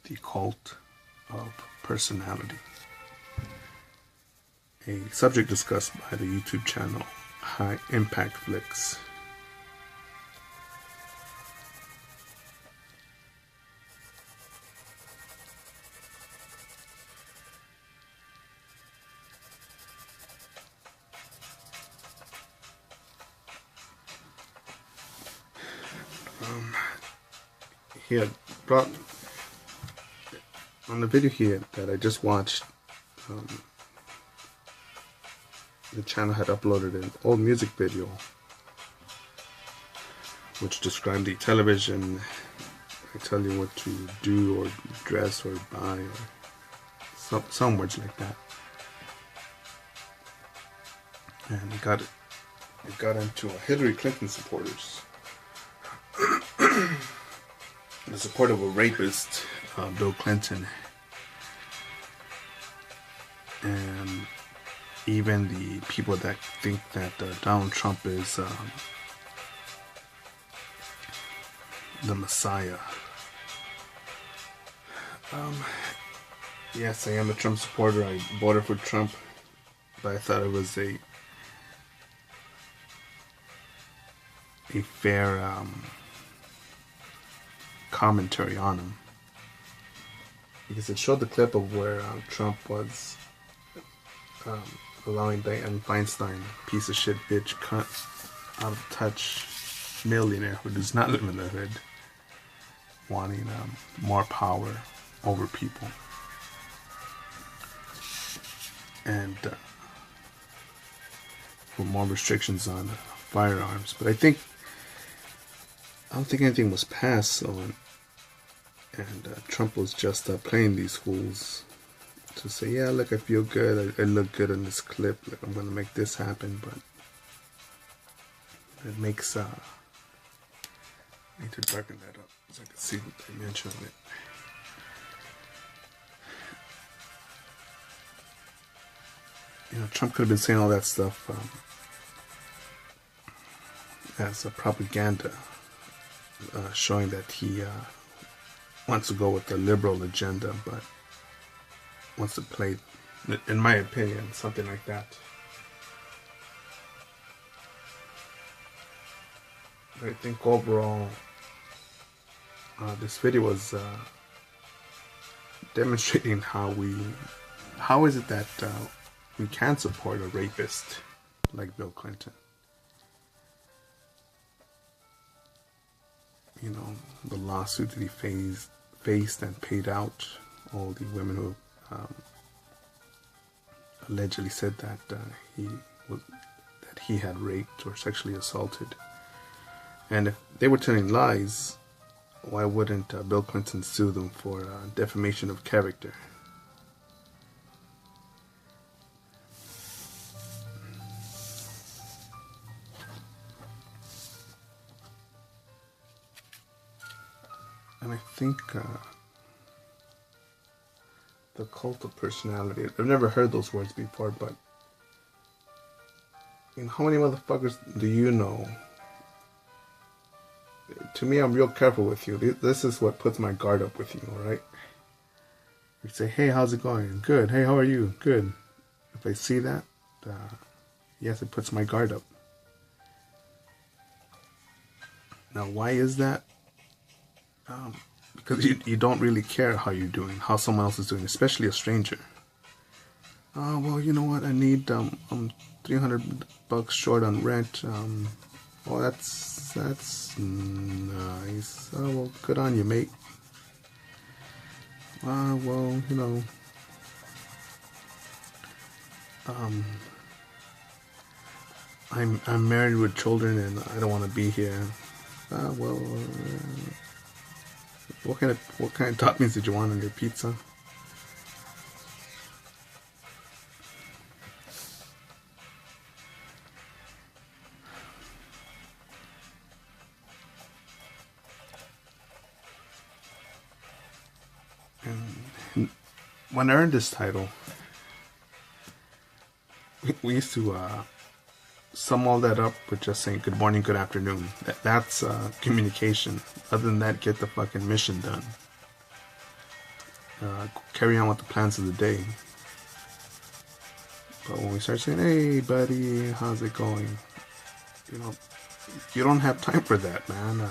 The Cult of Personality, a subject discussed by the YouTube channel High Impact Flicks. He had brought on the video that I just watched. The channel had uploaded an old music video which described the television. I tell you what to do or dress or buy, or some words like that. And it got into Hillary Clinton supporters. The support of a rapist, Bill Clinton, and even the people that think that Donald Trump is the Messiah. Yes, I am a Trump supporter. I voted for Trump, but I thought it was a fair commentary on him, because it showed the clip of where Trump was allowing Dianne Feinstein, piece of shit bitch, cunt, out of touch millionaire who does not live in the hood, wanting more power over people, and for more restrictions on firearms. But I don't think anything was passed, so and Trump was just playing these fools to say, yeah, look, I feel good, I look good in this clip, like I'm gonna make this happen. But it makes I need to darken that up so I can see what they mention on it. You know, Trump could have been saying all that stuff as a propaganda, showing that he wants to go with the liberal agenda, but wants to play, in my opinion, something like that. But I think overall, this video was demonstrating how is it that we can support a rapist like Bill Clinton. You know, the lawsuit that he faced and paid out, all the women who allegedly said that he had raped or sexually assaulted. And if they were telling lies, why wouldn't Bill Clinton sue them for defamation of character? And I think the cult of personality, I've never heard those words before, but you know, how many motherfuckers do you know? To me, I'm real careful with you. This is what puts my guard up with you, alright? You say, hey, how's it going? Good. Hey, how are you? Good. If I see that, yes, it puts my guard up. Now, why is that? Because you don't really care how you're doing, how someone else is doing, especially a stranger. Well, you know what? I need I'm $300 short on rent. Oh, that's nice. Oh, well, good on you, mate. Well, you know, I'm married with children and I don't want to be here. Well, what kind of toppings did you want on your pizza? And when I earned this title, we used to sum all that up with just saying good morning, good afternoon. That's communication. Other than that, get the fucking mission done. carry on with the plans of the day. But when we start saying, "Hey, buddy, how's it going?" You know, you don't have time for that, man.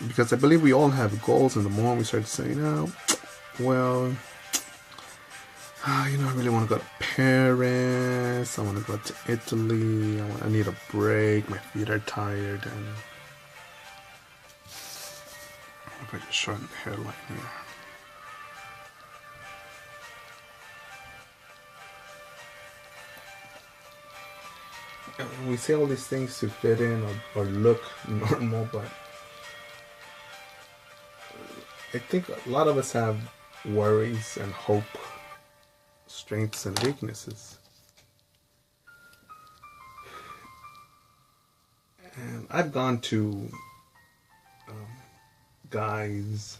Because I believe we all have goals, and the more we start saying, "Oh, well, I really want to go to Paris. I want to go to Italy. I need a break. My feet are tired." And if I just shorten the hairline here. And we say all these things to fit in or look normal, but I think a lot of us have worries and hope, strengths and weaknesses. And I've gone to guys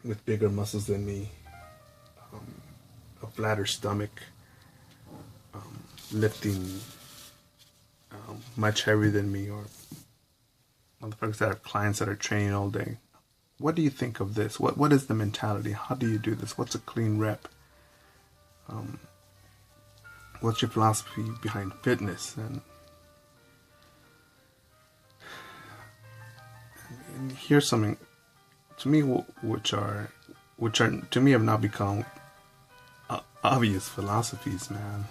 with bigger muscles than me, a flatter stomach, lifting much heavier than me, or motherfuckers that have clients that are training all day. What do you think of this? What is the mentality? How do you do this? What's a clean rep? What's your philosophy behind fitness? And here's something to me, which are to me have now become obvious philosophies, man.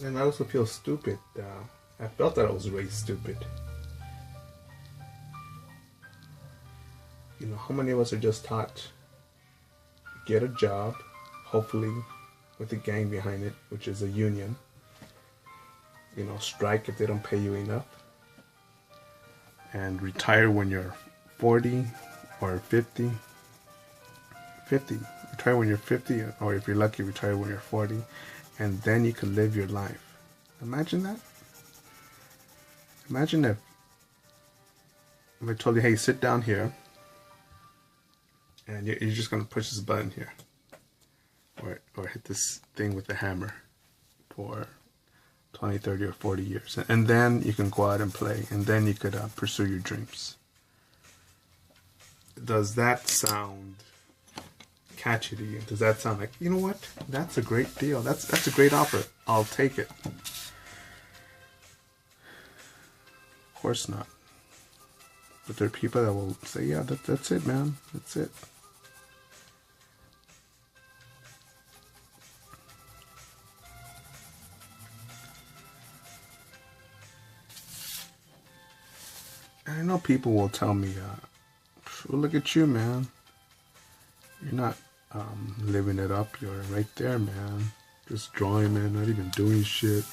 And I also feel stupid. I felt that I was raised stupid. How many of us are just taught, get a job, hopefully with a gang behind it, which is a union. Strike if they don't pay you enough. And retire when you're 40 or 50. 50. Retire when you're 50, or if you're lucky, retire when you're 40. And then you can live your life. Imagine that. Imagine if I told you, hey, sit down here, and you're just going to push this button here, or hit this thing with the hammer for 20, 30, or 40 years. And then you can go out and play, and then you could pursue your dreams. Does that sound catchy to you? Does that sound like, you know what? That's a great deal. That's a great offer. I'll take it. Of course not. But there are people that will say, yeah, that's it, man. That's it. And I know people will tell me, well, look at you, man. You're not living it up. You're right there, man. Just drawing, man. Not even doing shit.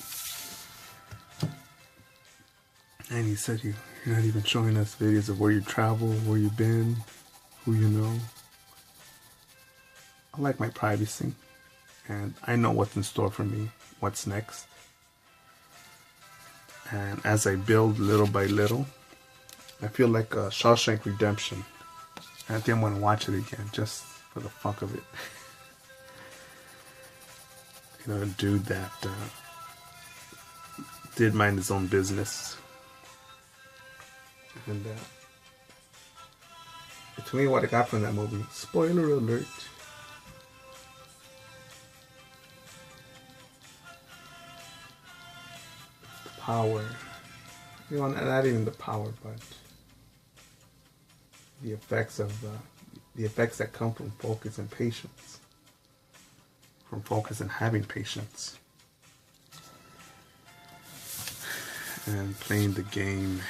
And he said you're not even showing us videos of where you travel, where you've been, who you know. I like my privacy. And I know what's in store for me. What's next. And as I build little by little, I feel like Shawshank Redemption. And I think I'm going to watch it again, just for the fuck of it. A dude that did mind his own business. And to me, what I got from that movie, spoiler alert, the power. Not even the power, but the effects that come from focus and patience. From focus and having patience. And playing the game.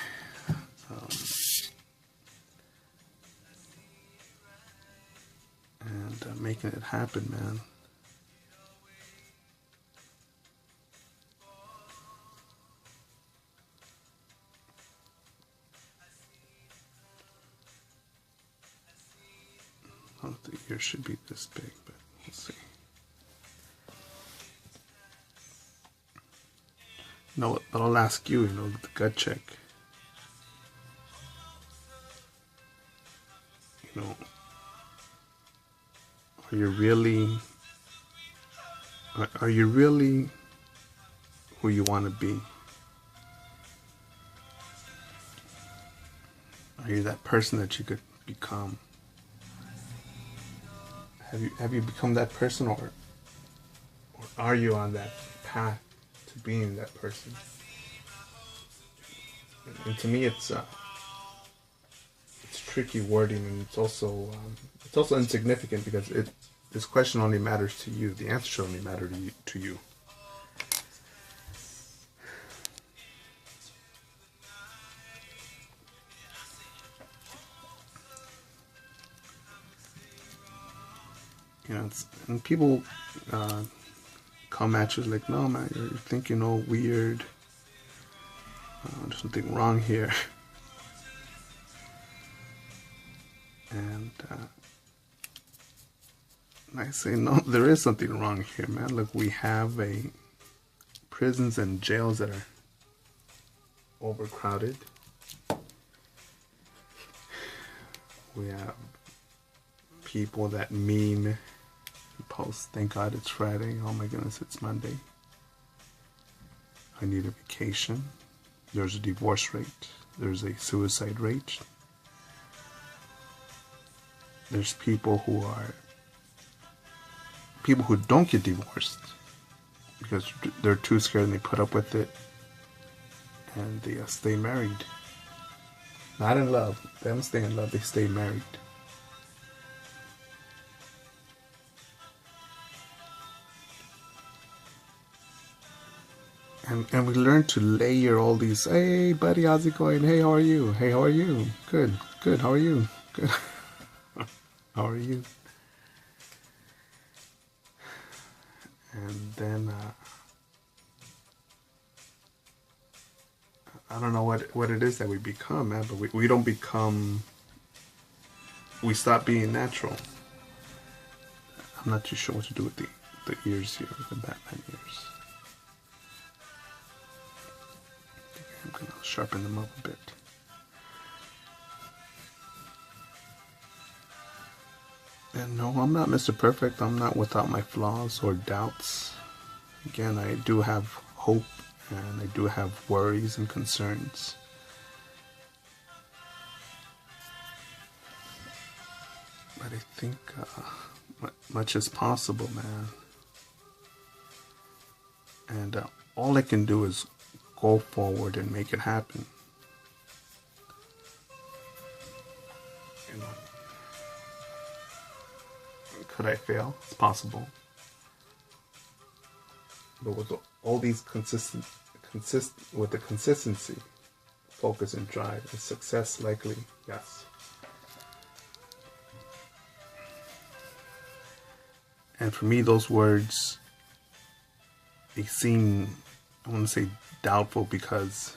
And making it happen, man. I don't think yours should be this big, but we'll see. No, but I'll ask you, the gut check. Are you really who you want to be? Are you that person that you could become? Have you become that person, or are you on that path to being that person? And to me, it's tricky wording, and it's also insignificant because this question only matters to you. The answer should only matter to you. You know, and people come at you like, no, man, you're thinking all weird. There's something wrong here. And I say, no, there is something wrong here, man. Look, we have prisons and jails that are overcrowded. We have people that meme, post, thank God it's Friday. Oh my goodness, it's Monday. I need a vacation. There's a divorce rate. There's a suicide rate. There's people who don't get divorced because they're too scared and they put up with it, and they stay married. Not in love. They don't stay in love. They stay married. And we learn to layer all these, hey buddy, how's it going? Hey, how are you? Hey, how are you? Good, good, how are you? Good. How are you? And then I don't know what it is that we become, man, but we don't become, we stop being natural. I'm not too sure what to do with the ears here, with the Batman ears. I'm going to sharpen them up a bit. And no, I'm not Mr. Perfect. I'm not without my flaws or doubts. Again, I do have hope and I do have worries and concerns. But I think much is possible, man. And all I can do is go forward and make it happen. You know, could I fail? It's possible. But with all these with the consistency, focus and drive, is success likely? Yes. And for me, those words, they seem, I want to say doubtful, because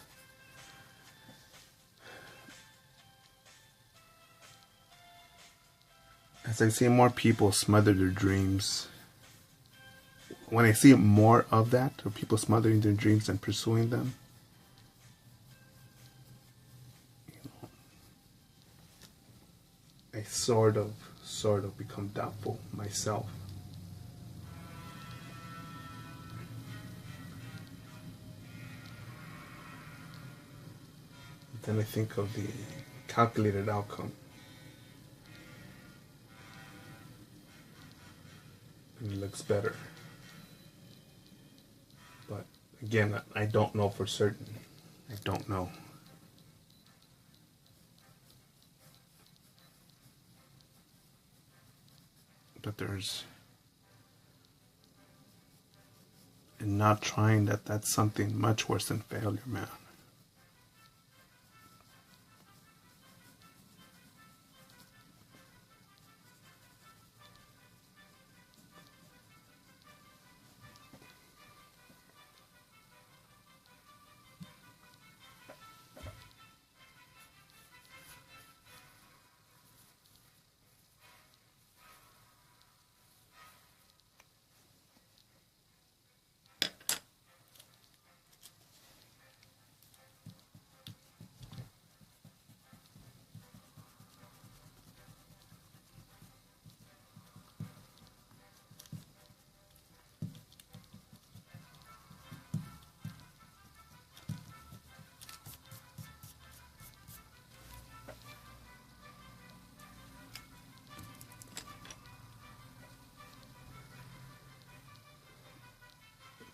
as I see more people smother their dreams, when I see more of that, of people smothering their dreams and pursuing them, you know, I sort of become doubtful myself. Then I think of the calculated outcome. And it looks better. But again, I don't know for certain. I don't know. But there's, in not trying, that's something much worse than failure, man.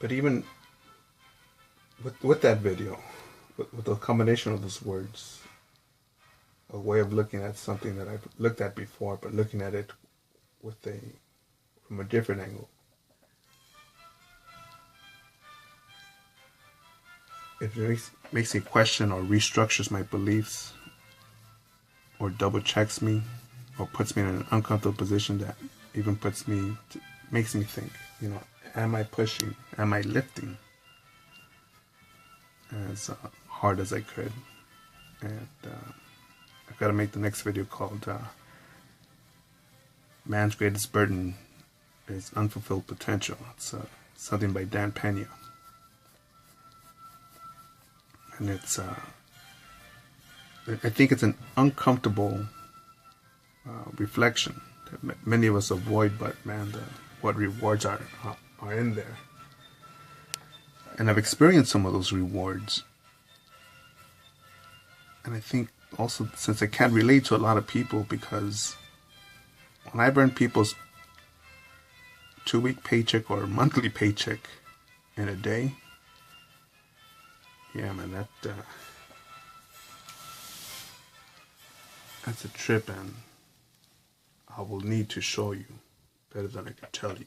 But even with that video, with the combination of those words, a way of looking at something that I've looked at before, but looking at it from a different angle. It makes me question or restructures my beliefs, or double checks me, or puts me in an uncomfortable position that even makes me think, am I pushing? Am I lifting as hard as I could? And I've got to make the next video called Man's Greatest Burden is Unfulfilled Potential. It's something by Dan Pena. And it's, I think it's an uncomfortable reflection that many of us avoid, but man, what rewards are in there. And I've experienced some of those rewards. And I think also, since I can't relate to a lot of people, because when I've earned people's 2-week paycheck or monthly paycheck in a day, yeah, man, that's a trip, and I will need to show you better than I can tell you.